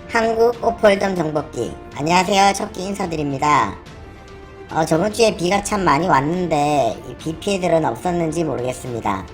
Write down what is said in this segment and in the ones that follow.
한국 오폴덤 정복기. 안녕하세요. 첫끼 인사드립니다. 저번주에 비가 참 많이 왔는데 이 비 피해들은 없었는지 모르겠습니다.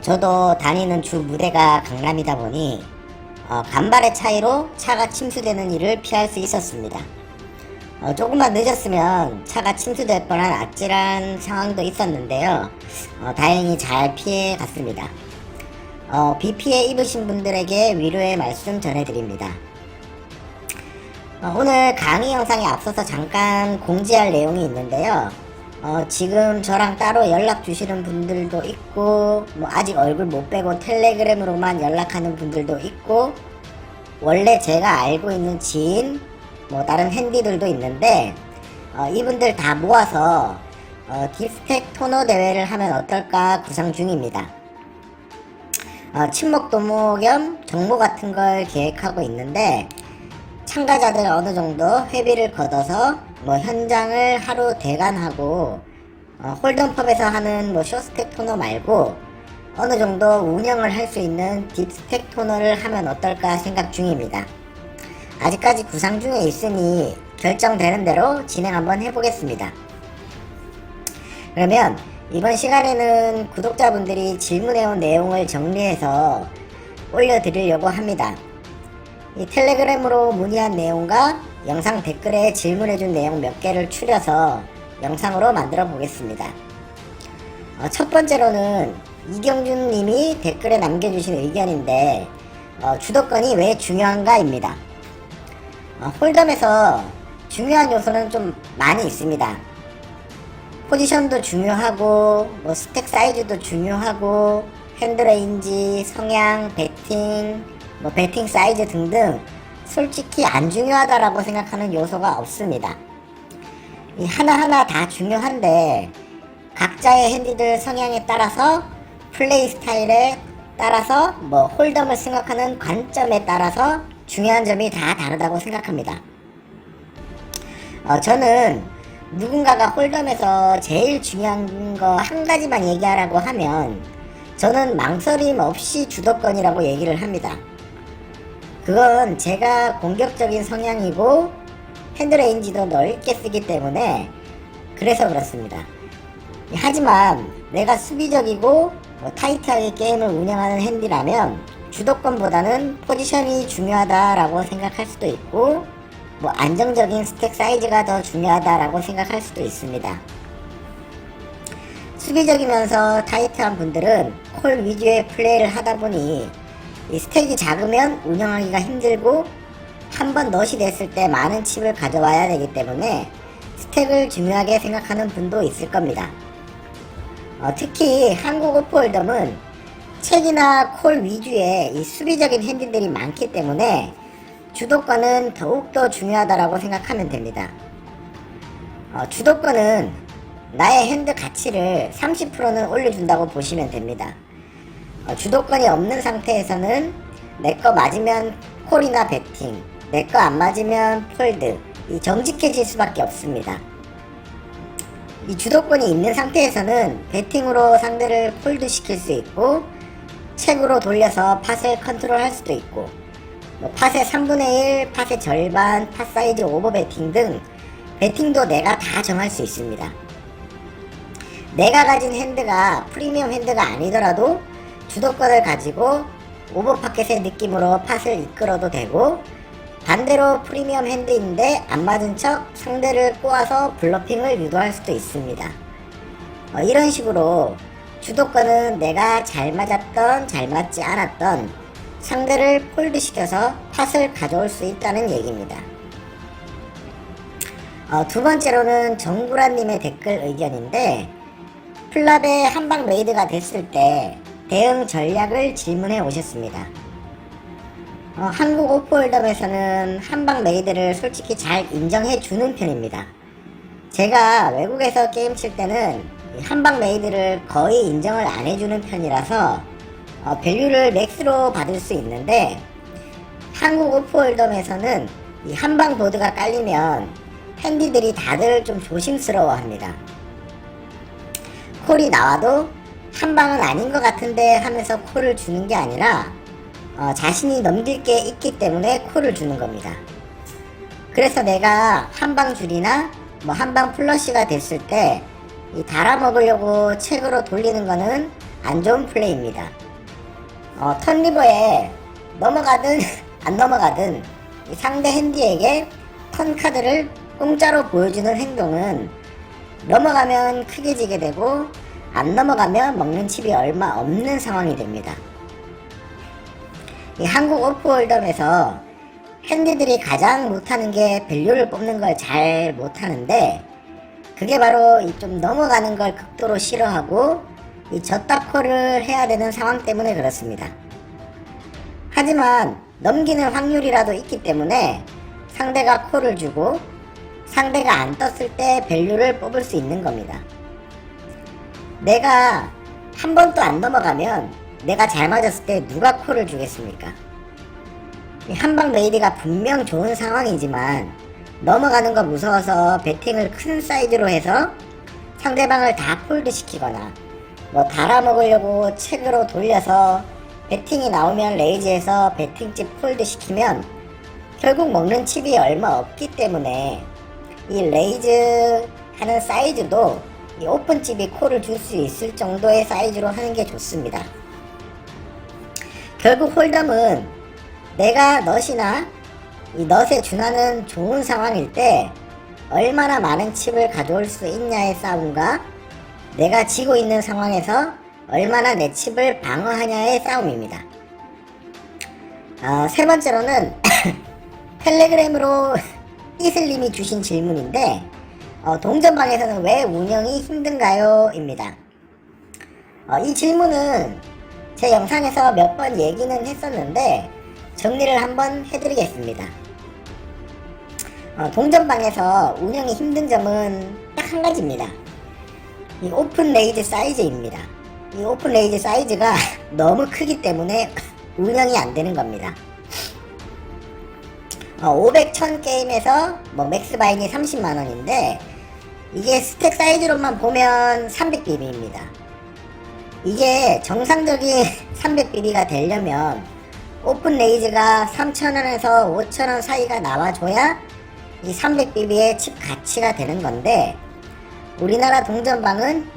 저도 다니는 주 무대가 강남이다 보니 간발의 차이로 차가 침수되는 일을 피할 수 있었습니다. 조금만 늦었으면 차가 침수될 뻔한 아찔한 상황도 있었는데요. 다행히 잘 피해 갔습니다. 비 피해 입으신 분들에게 위로의 말씀 전해드립니다. 오늘 강의 영상에 앞서서 잠깐 공지할 내용이 있는데요. 지금 저랑 따로 연락 주시는 분들도 있고, 아직 얼굴 못 빼고 텔레그램으로만 연락하는 분들도 있고, 원래 제가 알고 있는 지인, 다른 핸디들도 있는데, 이분들 다 모아서 딥스택 토너 대회를 하면 어떨까 구상 중입니다. 친목 도모 겸 정모 같은 걸 계획하고 있는데, 참가자들 어느 정도 회비를 걷어서 현장을 하루 대관하고 홀덤펍에서 하는 쇼스택 토너 말고 어느 정도 운영을 할 수 있는 딥스택 토너를 하면 어떨까 생각 중입니다. 아직까지 구상 중에 있으니 결정되는 대로 진행 한번 해보겠습니다. 그러면 이번 시간에는 구독자분들이 질문해온 내용을 정리해서 올려드리려고 합니다. 이 텔레그램으로 문의한 내용과 영상 댓글에 질문해준 내용 몇 개를 추려서 영상으로 만들어 보겠습니다. 첫 번째로는 이경준 님이 댓글에 남겨주신 의견인데 주도권이 왜 중요한가 입니다. 홀덤에서 중요한 요소는 좀 많이 있습니다. 포지션도 중요하고 스택 사이즈도 중요하고 핸드레인지, 성향, 배팅 사이즈 등등 솔직히 안 중요하다라고 생각하는 요소가 없습니다. 이 하나하나 다 중요한데 각자의 핸디들 성향에 따라서 플레이 스타일에 따라서 홀덤을 생각하는 관점에 따라서 중요한 점이 다 다르다고 생각합니다. 저는 누군가가 홀덤에서 제일 중요한 거 한 가지만 얘기하라고 하면 저는 망설임 없이 주도권이라고 얘기를 합니다. 그건 제가 공격적인 성향이고 핸드레인지도 넓게 쓰기 때문에 그래서 그렇습니다. 하지만 내가 수비적이고 타이트하게 게임을 운영하는 핸디라면 주도권보다는 포지션이 중요하다라고 생각할 수도 있고 안정적인 스택 사이즈가 더 중요하다라고 생각할 수도 있습니다. 수비적이면서 타이트한 분들은 콜 위주의 플레이를 하다 보니 이 스택이 작으면 운영하기가 힘들고 한번 넛이 됐을 때 많은 칩을 가져와야 되기 때문에 스택을 중요하게 생각하는 분도 있을 겁니다. 특히 한국 오프홀덤은 책이나 콜 위주의 이 수비적인 핸디들이 많기 때문에 주도권은 더욱더 중요하다고 생각하면 됩니다. 주도권은 나의 핸드 가치를 30%는 올려준다고 보시면 됩니다. 주도권이 없는 상태에서는 내 거 맞으면 콜이나 배팅, 내 거 안 맞으면 폴드, 정직해질 수밖에 없습니다. 이 주도권이 있는 상태에서는 배팅으로 상대를 폴드 시킬 수 있고 책으로 돌려서 팟을 컨트롤 할 수도 있고 팟의 3분의 1, 팟의 절반, 팟 사이즈 오버 배팅 등 배팅도 내가 다 정할 수 있습니다. 내가 가진 핸드가 프리미엄 핸드가 아니더라도 주도권을 가지고 오버파켓의 느낌으로 팟을 이끌어도 되고 반대로 프리미엄 핸드인데 안 맞은 척 상대를 꼬아서 블러핑을 유도할 수도 있습니다. 이런 식으로 주도권은 내가 잘 맞았던 잘 맞지 않았던 상대를 폴드시켜서 팟을 가져올 수 있다는 얘기입니다. 두 번째로는 정구라님의 댓글 의견인데 플랍의 한방 메이드가 됐을 때 대응 전략을 질문해 오셨습니다. 한국 오프홀덤에서는 한방 메이드를 솔직히 잘 인정해 주는 편입니다. 제가 외국에서 게임 칠 때는 한방 메이드를 거의 인정을 안 해주는 편이라서 밸류를 맥스로 받을 수 있는데 한국 오프홀덤에서는 이 한방 보드가 깔리면 핸디들이 다들 좀 조심스러워 합니다. 콜이 나와도 한방은 아닌 것 같은데 하면서 콜을 주는 게 아니라 자신이 넘길 게 있기 때문에 콜을 주는 겁니다. 그래서 내가 한방 줄이나 뭐 한방 플러시가 됐을 때 이 달아먹으려고 책으로 돌리는 거는 안 좋은 플레이입니다. 턴리버에 넘어가든 안 넘어가든 이 상대 핸디에게 턴 카드를 공짜로 보여주는 행동은 넘어가면 크게 지게 되고 안 넘어가면 먹는 칩이 얼마 없는 상황이 됩니다. 이 한국 오프홀덤에서 핸디들이 가장 못하는 게 밸류를 뽑는 걸 잘 못하는데, 그게 바로 이 좀 넘어가는 걸 극도로 싫어하고 이 졌다 콜을 해야 되는 상황 때문에 그렇습니다. 하지만 넘기는 확률이라도 있기 때문에 상대가 콜을 주고 상대가 안 떴을 때 밸류를 뽑을 수 있는 겁니다. 내가 한 번도 안 넘어가면 내가 잘 맞았을 때 누가 콜을 주겠습니까? 한방 레이디가 분명 좋은 상황이지만 넘어가는 거 무서워서 배팅을 큰 사이즈로 해서 상대방을 다 폴드 시키거나 뭐 달아먹으려고 책으로 돌려서 배팅이 나오면 레이즈에서 배팅집 폴드 시키면 결국 먹는 칩이 얼마 없기 때문에 이 레이즈 하는 사이즈도 이 오픈집이 콜을 줄 수 있을 정도의 사이즈로 하는 게 좋습니다. 결국 홀덤은 내가 넛이나 이 넛에 준하는 좋은 상황일 때 얼마나 많은 칩을 가져올 수 있냐의 싸움과 내가 지고 있는 상황에서 얼마나 내 칩을 방어하냐의 싸움입니다. 세 번째로는 텔레그램으로 이슬님이 주신 질문인데, 동전방에서는 왜 운영이 힘든가요? 입니다. 이 질문은 제 영상에서 몇 번 얘기는 했었는데 정리를 한번 해드리겠습니다. 동전방에서 운영이 힘든 점은 딱 한 가지입니다. 이 오픈 레이즈 사이즈입니다. 이 오픈 레이즈 사이즈가 너무 크기 때문에 운영이 안 되는 겁니다. 500, 1000 게임에서 뭐 맥스 바인이 30만원인데 이게 스택 사이즈로만 보면 300BB입니다. 이게 정상적인 300BB가 되려면 오픈 레이즈가 3000원에서 5000원 사이가 나와줘야 이 300BB의 칩 가치가 되는 건데, 우리나라 동전방은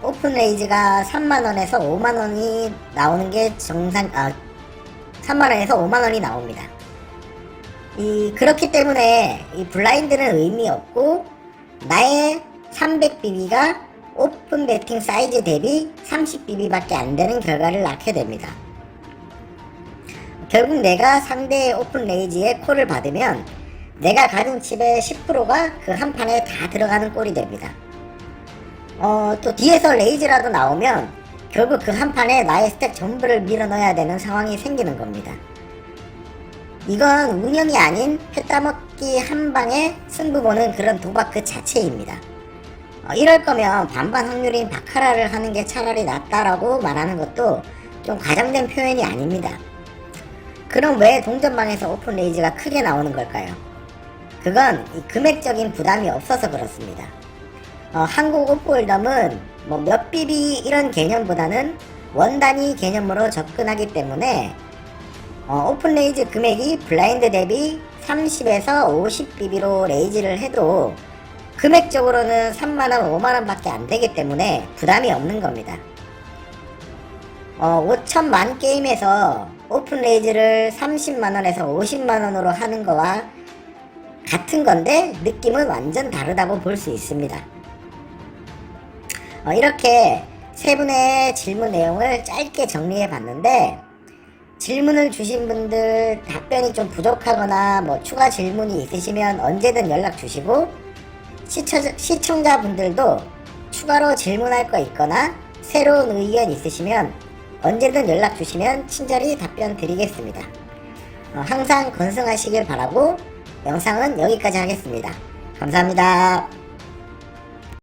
오픈 레이즈가 3만원에서 5만원이 나오는 게 3만원에서 5만원이 나옵니다. 그렇기 때문에 이 블라인드는 의미 없고 나의 300BB가 오픈 배팅 사이즈 대비 30BB밖에 안 되는 결과를 낳게 됩니다. 결국 내가 상대의 오픈 레이즈에 콜을 받으면 내가 가진 칩의 10%가 그 한 판에 다 들어가는 꼴이 됩니다. 또 뒤에서 레이즈라도 나오면 결국 그 한 판에 나의 스택 전부를 밀어 넣어야 되는 상황이 생기는 겁니다. 이건 운영이 아닌 회 따먹기 한 방에 승부 보는 그런 도박 그 자체입니다. 이럴 거면 반반 확률인 바카라를 하는 게 차라리 낫다라고 말하는 것도 좀 과장된 표현이 아닙니다. 그럼 왜 동전방에서 오픈 레이즈가 크게 나오는 걸까요? 그건 이 금액적인 부담이 없어서 그렇습니다. 한국 오프홀덤은 뭐 몇 BB 이런 개념보다는 원 단위 개념으로 접근하기 때문에 오픈 레이즈 금액이 블라인드 대비 30에서 50BB로 레이즈를 해도 금액적으로는 3만원, 5만원 밖에 안 되기 때문에 부담이 없는 겁니다. 5천만 게임에서 오픈 레이즈를 30만원에서 50만원으로 하는 거와 같은 건데 느낌은 완전 다르다고 볼 수 있습니다. 이렇게 세 분의 질문 내용을 짧게 정리해 봤는데, 질문을 주신 분들 답변이 좀 부족하거나 뭐 추가 질문이 있으시면 언제든 연락 주시고, 시청자분들도 추가로 질문할 거 있거나 새로운 의견 있으시면 언제든 연락 주시면 친절히 답변 드리겠습니다. 항상 건승하시길 바라고 영상은 여기까지 하겠습니다. 감사합니다.